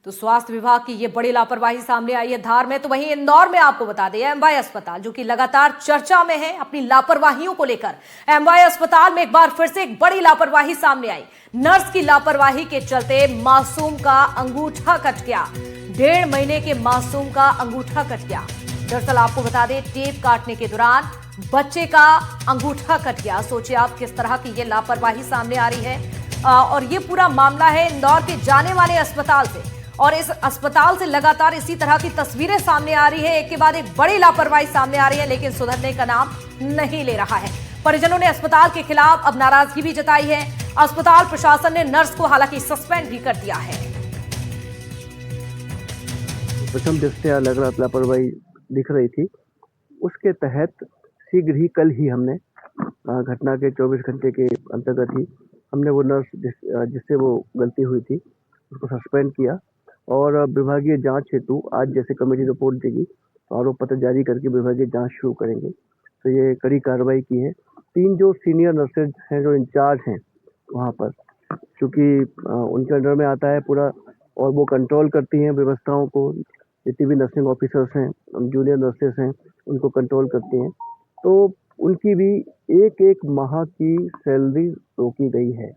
तो स्वास्थ्य विभाग की ये बड़ी लापरवाही सामने आई है धार में। तो वहीं इंदौर में आपको बता दें, एमवाई अस्पताल जो कि लगातार चर्चा में है अपनी लापरवाहियों को लेकर, एमवाई अस्पताल में एक बार फिर से एक बड़ी लापरवाही सामने आई। नर्स की लापरवाही के चलते मासूम का अंगूठा कट गया। 1.5 महीने के मासूम का अंगूठा कट गया। दरअसल आपको बता दें, टेप काटने के दौरान बच्चे का अंगूठा कट गया। सोचिए आप किस तरह की ये लापरवाही सामने आ रही है। और ये पूरा मामला है इंदौर के जाने वाले अस्पताल से, और इस अस्पताल से लगातार इसी तरह की तस्वीरें सामने आ रही है। एक के बाद एक बड़ी लापरवाही सामने आ रही है, लेकिन सुधरने का नाम नहीं ले रहा है। परिजनों ने अस्पताल के खिलाफ अब नाराजगी भी जताई है। अस्पताल प्रशासन ने नर्स को हालांकि सस्पेंड भी कर दिया है। प्रथम दृष्टया लग रहा लापरवाही दिख रही थी, उसके तहत शीघ्र ही कल ही हमने घटना के 24 घंटे के अंतर्गत ही हमने वो नर्स जिससे वो गलती हुई थी उसको सस्पेंड किया, और विभागीय जांच हेतु आज जैसे कमेटी रिपोर्ट देगी तो आरोप पत्र जारी करके विभागीय जांच शुरू करेंगे। तो ये कड़ी कार्रवाई की है। 3 जो सीनियर नर्सेज हैं जो इंचार्ज हैं वहाँ पर, क्योंकि उनके अंडर में आता है पूरा, और वो कंट्रोल करती हैं व्यवस्थाओं को। जितनी भी नर्सिंग ऑफिसर्स हैं, जूनियर नर्सेस हैं, उनको कंट्रोल करती हैं। तो उनकी भी एक माह की सैलरी रोकी गई है।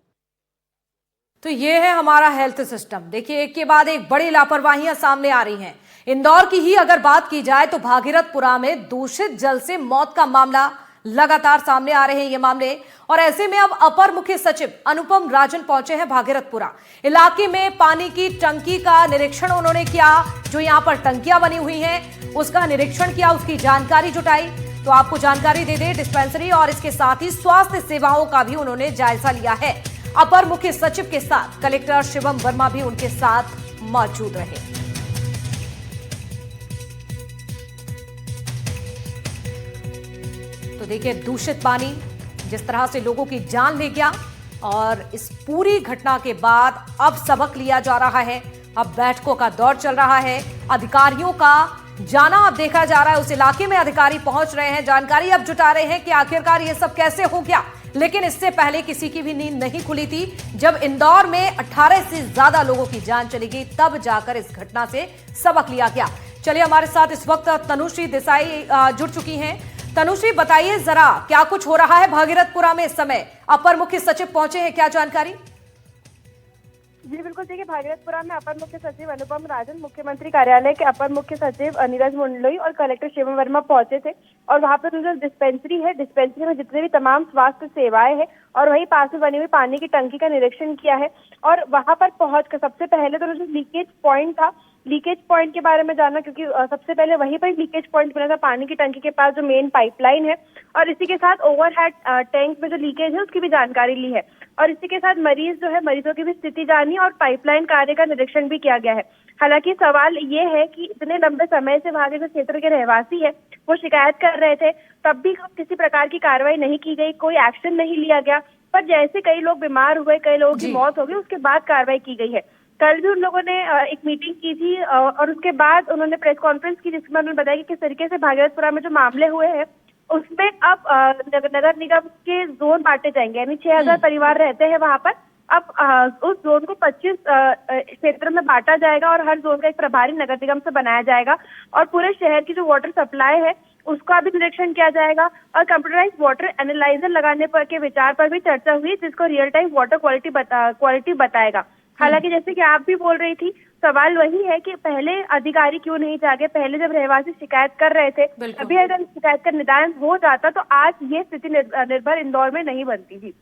तो ये है हमारा हेल्थ सिस्टम। देखिए, एक के बाद एक बड़ी लापरवाहियां सामने आ रही हैं। इंदौर की ही अगर बात की जाए तो भागीरथपुरा में दूषित जल से मौत का मामला लगातार सामने आ रहे हैं ये मामले। और ऐसे में अब अपर मुख्य सचिव अनुपम राजन पहुंचे हैं भागीरथपुरा इलाके में। पानी की टंकी का निरीक्षण उन्होंने किया, जो यहां पर टंकियां बनी हुई हैं उसका निरीक्षण किया, उसकी जानकारी जुटाई। तो आपको जानकारी दे दे, डिस्पेंसरी और इसके साथ ही स्वास्थ्य सेवाओं का भी उन्होंने जायजा लिया है। अपर मुख्य सचिव के साथ कलेक्टर शिवम वर्मा भी उनके साथ मौजूद रहे। तो देखिए, दूषित पानी जिस तरह से लोगों की जान ले गया, और इस पूरी घटना के बाद अब सबक लिया जा रहा है। अब बैठकों का दौर चल रहा है, अधिकारियों का जाना अब देखा जा रहा है। उस इलाके में अधिकारी पहुंच रहे हैं, जानकारी अब जुटा रहे हैं कि आखिरकार ये सब कैसे हो गया। लेकिन इससे पहले किसी की भी नींद नहीं खुली थी। जब इंदौर में 18 से ज्यादा लोगों की जान चली गई, तब जाकर इस घटना से सबक लिया गया। चलिए, हमारे साथ इस वक्त तनुश्री देसाई जुड़ चुकी हैं। तनुश्री, बताइए जरा क्या कुछ हो रहा है भागीरथपुरा में इस समय। अपर मुख्य सचिव पहुंचे हैं, क्या जानकारी? जी बिल्कुल, देखिए भागीरथपुरा में अपर मुख्य सचिव अनुपम राजन, मुख्यमंत्री कार्यालय के अपर मुख्य सचिव नीरज मुंडलोई और कलेक्टर शिवम वर्मा पहुंचे थे। और वहां पर जो डिस्पेंसरी है, डिस्पेंसरी में जितने भी तमाम स्वास्थ्य सेवाएं हैं और वही पास में बनी हुई पानी की टंकी का निरीक्षण किया है। और वहां पर पहुंचकर सबसे पहले तो जो लीकेज पॉइंट था, लीकेज पॉइंट के बारे में जाना, क्योंकि सबसे पहले वहीं पर लीकेज पॉइंट बना था पानी की टंकी के पास जो मेन पाइपलाइन है। और इसी के साथ ओवरहेड टैंक में जो लीकेज है उसकी भी जानकारी ली है। और इसी के साथ मरीजों की भी स्थिति जानी और पाइपलाइन कार्य का निरीक्षण भी किया गया है। हालांकि सवाल ये है कि इतने लंबे समय से वहां के जो क्षेत्र के रहवासी है वो शिकायत कर रहे थे, तब भी किसी प्रकार की कार्रवाई नहीं की गई, कोई एक्शन नहीं लिया गया। पर जैसे कई लोग बीमार हुए, कई लोगों की मौत हो गई, उसके बाद कार्रवाई की गई है। कल भी उन लोगों ने एक मीटिंग की थी और उसके बाद उन्होंने प्रेस कॉन्फ्रेंस की, जिसमें उन्होंने बताया कि किस तरीके से भागीरथपुरा में जो मामले हुए हैं उसमें अब नगर निगम के जोन बांटे जाएंगे। यानी 6000 परिवार रहते हैं वहां पर। अब उस जोन को 25 क्षेत्र में बांटा जाएगा और हर जोन का एक प्रभारी नगर निगम से बनाया जाएगा। और पूरे शहर की जो वाटर सप्लाई है उसका भी निरीक्षण किया जाएगा। और कंप्यूटराइज वाटर एनालाइजर लगाने पर के विचार पर भी चर्चा हुई, जिसको रियल टाइम वाटर क्वालिटी बताएगा। हालांकि जैसे कि आप भी बोल रही थी, सवाल वही है कि पहले अधिकारी क्यों नहीं जागे। पहले जब रहवासी शिकायत कर रहे थे, अभी अगर शिकायत का निदान हो जाता तो आज ये स्थिति निर्भर इंदौर में नहीं बनती थी।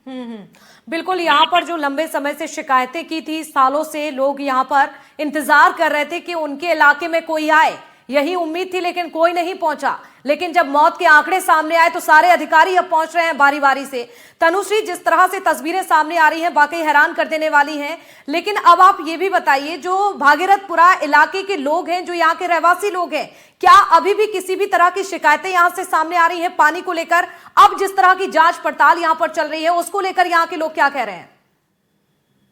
बिल्कुल, यहाँ पर जो लंबे समय से शिकायतें की थी, सालों से लोग यहाँ पर इंतजार कर रहे थे कि उनके इलाके में कोई आए, यही उम्मीद थी, लेकिन कोई नहीं पहुंचा। लेकिन जब मौत के आंकड़े सामने आए तो सारे अधिकारी अब पहुंच रहे हैं बारी बारी से। तनुश्री, जिस तरह से तस्वीरें सामने आ रही हैं वाकई हैरान कर देने वाली हैं। लेकिन अब आप ये भी बताइए, जो भागीरथपुरा इलाके के लोग हैं, जो यहाँ के रहवासी लोग हैं, क्या अभी भी किसी भी तरह की शिकायतें यहाँ से सामने आ रही हैं पानी को लेकर? अब जिस तरह की जांच पड़ताल यहाँ पर चल रही है उसको लेकर यहाँ के लोग क्या कह रहे हैं?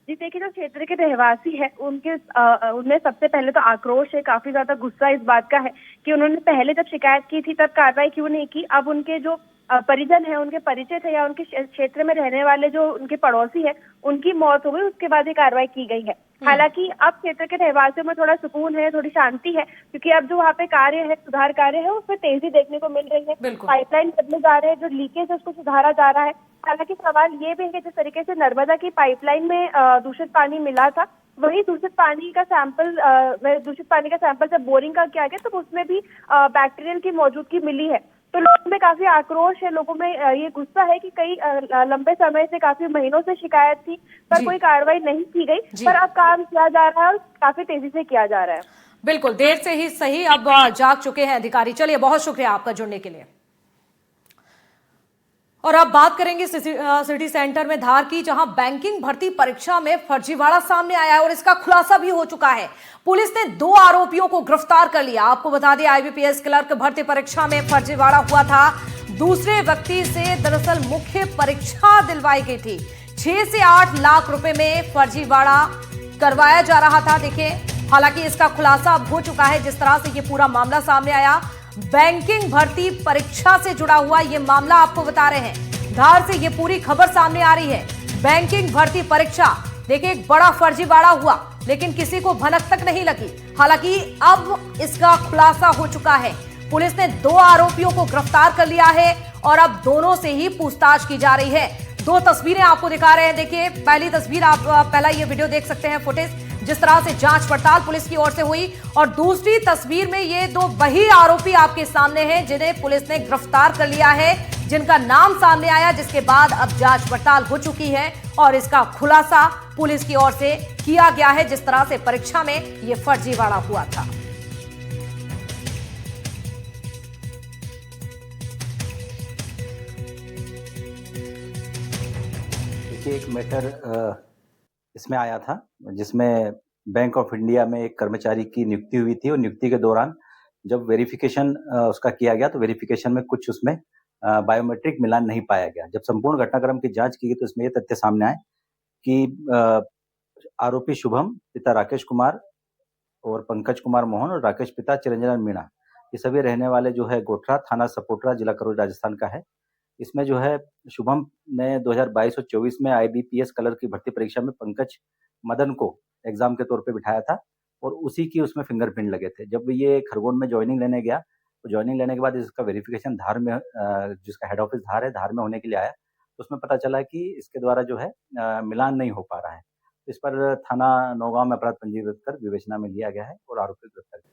जी देखिए, जो क्षेत्र के रहवासी है उनमें सबसे पहले तो आक्रोश है, काफी ज्यादा गुस्सा इस बात का है कि उन्होंने पहले जब शिकायत की थी तब कार्रवाई क्यों नहीं की। अब उनके जो परिजन है, उनके परिचित है या उनके क्षेत्र में रहने वाले जो उनके पड़ोसी है, उनकी मौत हो गई, उसके बाद ये कार्रवाई की गई है। हालांकि अब क्षेत्र के रहवासियों में थोड़ा सुकून है, थोड़ी शांति है, क्योंकि अब जो वहाँ पे कार्य है, सुधार कार्य है, उसमें तेजी देखने को मिल रही है। पाइपलाइन बदले जा रहे हैं, जो लीकेज है उसको सुधारा जा रहा है। हालांकि सवाल ये भी है कि जिस तरीके से नर्मदा की पाइपलाइन में दूषित पानी मिला था, वही दूषित पानी का सैंपल जब बोरिंग का किया गया तो उसमें भी बैक्टीरियल की मौजूदगी मिली है। तो लोगों में काफी आक्रोश है, लोगों में ये गुस्सा है कि कई लंबे समय से, काफी महीनों से शिकायत थी पर कोई कार्रवाई नहीं की गई, पर अब काम किया जा रहा है और काफी तेजी से किया जा रहा है। बिल्कुल, देर से ही सही, अब जाग चुके हैं अधिकारी। चलिए, बहुत शुक्रिया आपका जुड़ने के लिए। और अब बात करेंगे सिटी सेंटर में धार की, जहां बैंकिंग भर्ती परीक्षा में फर्जीवाड़ा सामने आया है और इसका खुलासा भी हो चुका है। पुलिस ने 2 आरोपियों को गिरफ्तार कर लिया। आपको बता दें, IBPS क्लर्क भर्ती परीक्षा में फर्जीवाड़ा हुआ था। दूसरे व्यक्ति से दरअसल मुख्य परीक्षा दिलवाई गई थी। 6 से 8 लाख रुपए में फर्जीवाड़ा करवाया जा रहा था। देखिए, हालांकि इसका खुलासा अब हो चुका है। जिस तरह से ये पूरा मामला सामने आया, बैंकिंग भर्ती परीक्षा से जुड़ा हुआ ये मामला आपको बता रहे हैं। धार से ये पूरी खबर सामने आ रही है। बैंकिंग भर्ती परीक्षा, देखिए, एक बड़ा फर्जीवाड़ा हुआ, लेकिन किसी को भनक तक नहीं लगी। हालांकि अब इसका खुलासा हो चुका है। पुलिस ने 2 आरोपियों को गिरफ्तार कर लिया है और अब दोनों से ही पूछताछ की जा रही है। 2 तस्वीरें आपको दिखा रहे हैं। देखिए, पहली तस्वीर, आप पहला ये वीडियो देख सकते हैं, फुटेज, जिस तरह से जांच पड़ताल पुलिस की ओर से हुई, और दूसरी तस्वीर में ये 2 वही आरोपी आपके सामने हैं जिन्हें पुलिस ने गिरफ्तार कर लिया है, जिनका नाम सामने आया, जिसके बाद अब जांच पड़ताल हो चुकी है और इसका खुलासा पुलिस की ओर से किया गया है, जिस तरह से परीक्षा में ये फर्जीवाड़ा हुआ था। देखिए, एक मैटर इसमें आया था जिसमें बैंक ऑफ इंडिया में एक कर्मचारी की नियुक्ति हुई थी और नियुक्ति के दौरान जब वेरिफिकेशन उसका किया गया तो वेरिफिकेशन में कुछ उसमें बायोमेट्रिक मिलान नहीं पाया गया। जब संपूर्ण घटनाक्रम की जांच की गई तो इसमें यह तथ्य सामने आए कि आरोपी शुभम पिता राकेश कुमार और पंकज कुमार मोहन और राकेश पिता चिरंजन मीणा, ये सभी रहने वाले जो है गोठरा, थाना सपोटरा, जिला करौली, राजस्थान का है। इसमें जो है शुभम ने 2022 और 24 में IBPS क्लर्क की भर्ती परीक्षा में पंकज मदन को एग्जाम के तौर पे बिठाया था और उसी की उसमें फिंगरप्रिंट लगे थे। जब ये खरगोन में ज्वाइनिंग लेने गया तो ज्वाइनिंग लेने के बाद इसका वेरिफिकेशन धार में, जिसका हेड ऑफिस धार है, धार में होने के लिए आया तो उसमें पता चला कि इसके द्वारा जो है मिलान नहीं हो पा रहा है। इस पर थाना नौगांव में अपराध पंजीकृत कर विवेचना में लिया गया है और आरोपी गिरफ्तार किया।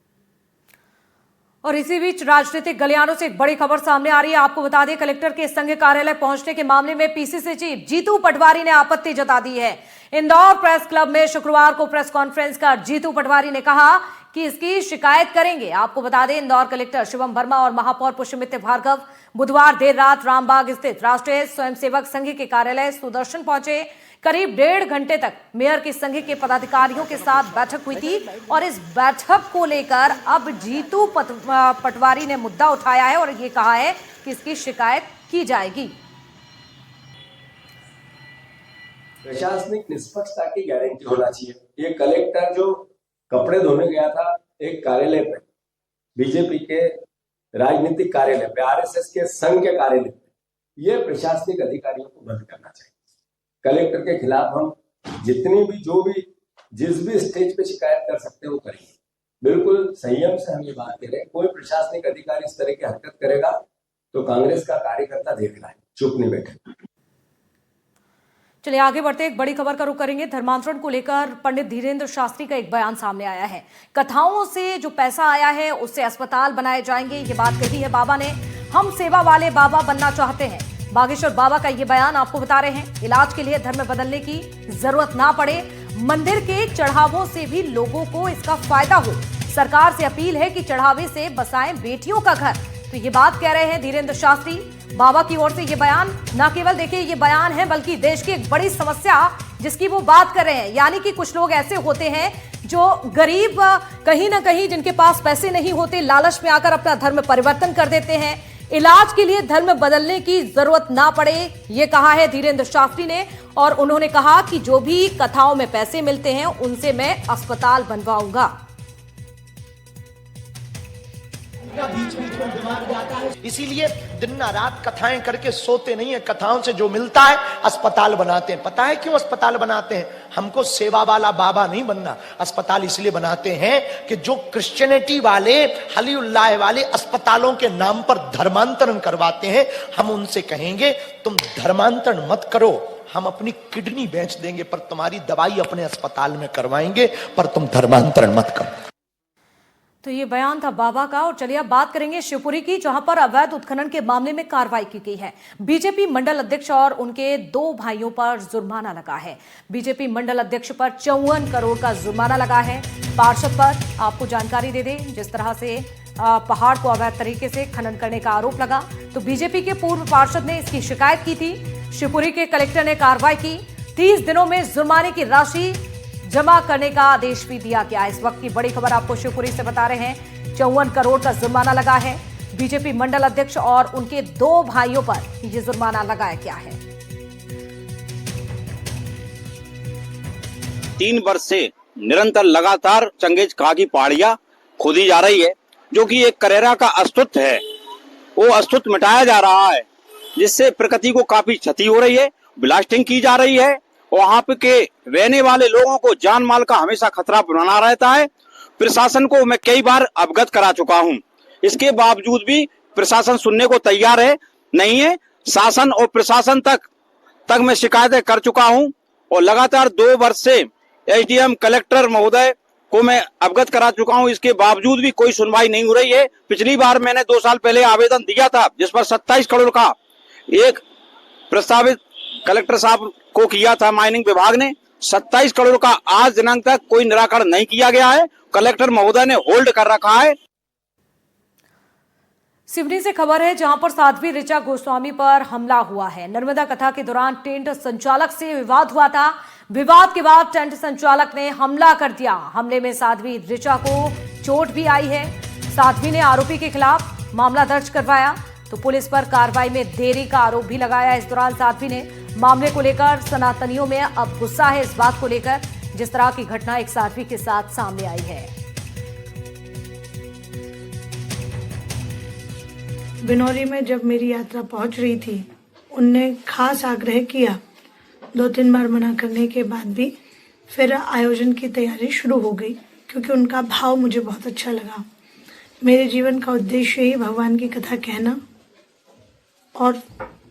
और इसी बीच राजनीतिक गलियारों से एक बड़ी खबर सामने आ रही है। आपको बता दें, कलेक्टर के संघ कार्यालय पहुंचने के मामले में PCC चीफ जीतू पटवारी ने आपत्ति जता दी है। इंदौर प्रेस क्लब में शुक्रवार को प्रेस कॉन्फ्रेंस कर जीतू पटवारी ने कहा कि इसकी शिकायत करेंगे। आपको बता दें, इंदौर कलेक्टर शिवम वर्मा और महापौर पुष्यमित्र भार्गव बुधवार देर रात रामबाग स्थित राष्ट्रीय स्वयंसेवक संघ के कार्यालय सुदर्शन पहुंचे। करीब 1.5 घंटे तक मेयर के संघ के पदाधिकारियों के साथ बैठक हुई थी और इस बैठक को लेकर अब जीतू पटवारी ने मुद्दा उठाया है और ये कहा है कि इसकी शिकायत की जाएगी। प्रशासनिक निष्पक्षता की गारंटी होना चाहिए। ये कलेक्टर जो कपड़े धोने गया था एक कार्यालय पे, बीजेपी के राजनीतिक कार्यालय पे, RSS के संघ के कार्यालय पे, ये प्रशासनिक अधिकारियों को बंद करना चाहिए। कलेक्टर के खिलाफ हम जितनी भी जिस भी स्टेज पे शिकायत कर सकते हैं वो करेंगे। बिल्कुल संयम से हम ये बात करें, कोई प्रशासनिक अधिकारी इस तरह की हरकत करेगा तो कांग्रेस का कार्यकर्ता देख रहा है, चुप नहीं बैठे। चलिए आगे बढ़ते, एक बड़ी खबर का रुख करेंगे। धर्मांतरण को लेकर पंडित धीरेन्द्र शास्त्री का एक बयान सामने आया है। कथाओं से जो पैसा आया है उससे अस्पताल बनाए जाएंगे, ये बात कही है बाबा ने। हम सेवा वाले बाबा बनना चाहते हैं, बागेश्वर बाबा का ये बयान आपको बता रहे हैं। इलाज के लिए धर्म बदलने की जरूरत ना पड़े, मंदिर के चढ़ावों से भी लोगों को इसका फायदा हो। सरकार से अपील है कि चढ़ावे से बसाएं बेटियों का घर। तो ये बात कह रहे हैं धीरेन्द्र शास्त्री। बाबा की ओर से ये बयान न केवल देखिए ये बयान है, बल्कि देश की एक बड़ी समस्या जिसकी वो बात कर रहे हैं। यानी कि कुछ लोग ऐसे होते हैं जो गरीब, कहीं ना कहीं जिनके पास पैसे नहीं होते, लालच में आकर अपना धर्म परिवर्तन कर देते हैं। इलाज के लिए धर्म बदलने की जरूरत ना पड़े, ये कहा है धीरेन्द्र शास्त्री ने। और उन्होंने कहा कि जो भी कथाओं में पैसे मिलते हैं उनसे मैं अस्पताल बनवाऊंगा। इसीलिए दिन रात कथाएं करके सोते नहीं है, कथाओं से जो मिलता है अस्पताल बनाते हैं। पता है क्यों अस्पताल बनाते हैं? हमको सेवा वाला बाबा नहीं बनना। अस्पताल इसलिए बनाते हैं कि जो क्रिश्चियनिटी वाले, हलीउल्लाह वाले अस्पतालों के नाम पर धर्मांतरण करवाते हैं, हम उनसे कहेंगे तुम धर्मांतरण मत करो, हम अपनी किडनी बेच देंगे पर तुम्हारी दवाई अपने अस्पताल में करवाएंगे, पर तुम धर्मांतरण मत करो। तो ये बयान था बाबा का। और चलिए अब बात करेंगे शिवपुरी की, जहां पर अवैध उत्खनन के मामले में कार्रवाई की गई है। बीजेपी मंडल अध्यक्ष और उनके 2 भाइयों पर जुर्माना लगा है। बीजेपी मंडल अध्यक्ष पर 54 करोड़ का जुर्माना लगा है। पार्षद पर आपको जानकारी दे दें, जिस तरह से पहाड़ को अवैध तरीके से खनन करने का आरोप लगा, तो बीजेपी के पूर्व पार्षद ने इसकी शिकायत की थी। शिवपुरी के कलेक्टर ने कार्रवाई की। 30 दिनों में जुर्माने की राशि जमा करने का आदेश भी दिया गया। इस वक्त की बड़ी खबर आपको शिवपुरी से बता रहे हैं। 54 करोड़ का जुर्माना लगा है। बीजेपी मंडल अध्यक्ष और उनके 2 भाइयों पर यह जुर्माना लगाया गया है। 3 वर्ष से निरंतर लगातार चंगेज घाह की पहाड़ियां खोदी जा रही है, जो कि एक करेरा का अस्तित्व है, वो अस्तित्व मिटाया जा रहा है, जिससे प्रकृति को काफी क्षति हो रही है। ब्लास्टिंग की जा रही है। वहां पे के रहने वाले लोगों को जान माल का हमेशा खतरा बना रहता है। प्रशासन को मैं कई बार अवगत करा चुका हूं, इसके बावजूद भी प्रशासन सुनने को तैयार नहीं है। शासन और प्रशासन तक मैं शिकायतें कर चुका हूं और लगातार 2 वर्ष से एसडीएम कलेक्टर महोदय को मैं अवगत करा चुका हूं, इसके बावजूद भी कोई सुनवाई नहीं हो रही है। पिछली बार मैंने 2 साल पहले आवेदन दिया था, जिस पर 27 करोड़ का एक प्रस्तावित कलेक्टर साहब को किया था माइनिंग विभाग ने। 27 करोड़ का आज दिनांक तक कोई निराकरण नहीं किया गया है। कलेक्टर महोदय ने होल्ड कर रखा है। सिवनी से खबर है, जहां पर साध्वी ऋचा गोस्वामी पर हमला हुआ है। नर्मदा कथा के दौरान टेंट संचालक से विवाद हुआ था। विवाद के बाद टेंट संचालक ने हमला कर दिया। हमले में साध्वी ऋचा को चोट भी आई है। साध्वी ने आरोपी के खिलाफ मामला दर्ज करवाया, तो पुलिस पर कार्रवाई में देरी का आरोप भी लगाया। इस दौरान साध्वी ने मामले को लेकर सनातनियों में अब गुस्सा है, इस बात को लेकर जिस तरह की घटना एक साध्वी के साथ सामने आई है। बिनौरी में जब मेरी यात्रा पहुंच रही थी, उनने खास आग्रह किया। 2-3 बार मना करने के बाद भी फिर आयोजन की तैयारी शुरू हो गई, क्योंकि उनका भाव मुझे बहुत अच्छा लगा। मेरे जीवन का उद्देश्य ही भगवान की कथा कहना और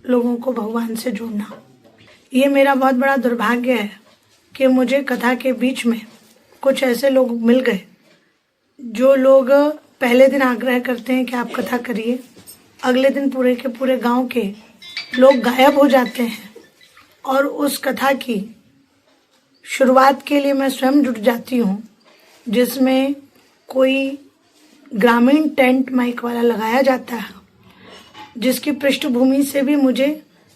लोगों को भगवान से जोड़ना। ये मेरा बहुत बड़ा दुर्भाग्य है कि मुझे कथा के बीच में कुछ ऐसे लोग मिल गए, जो लोग पहले दिन आग्रह करते हैं कि आप कथा करिए, अगले दिन पूरे के पूरे गांव के लोग गायब हो जाते हैं और उस कथा की शुरुआत के लिए मैं स्वयं जुट जाती हूँ, जिसमें कोई ग्रामीण टेंट माइक वाला लगाया जाता है, जिसकी पृष्ठभूमि से भी मुझे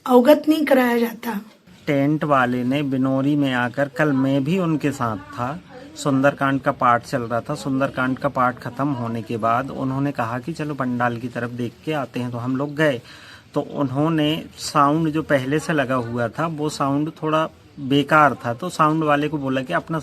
अवगत नहीं कराया जाता। टेंट वाले ने बिनौरी में आकर, कल मैं भी उनके साथ था, सुंदरकांड का पाठ चल रहा था। सुंदरकांड का पाठ खत्म होने के बाद उन्होंने कहा कि चलो पंडाल की तरफ देख के आते हैं, तो हम लोग गए। तो उन्होंने साउंड जो पहले से लगा हुआ था, वो साउंड थोड़ा बेकार था, तो साउंड वाले को बोला कि अपना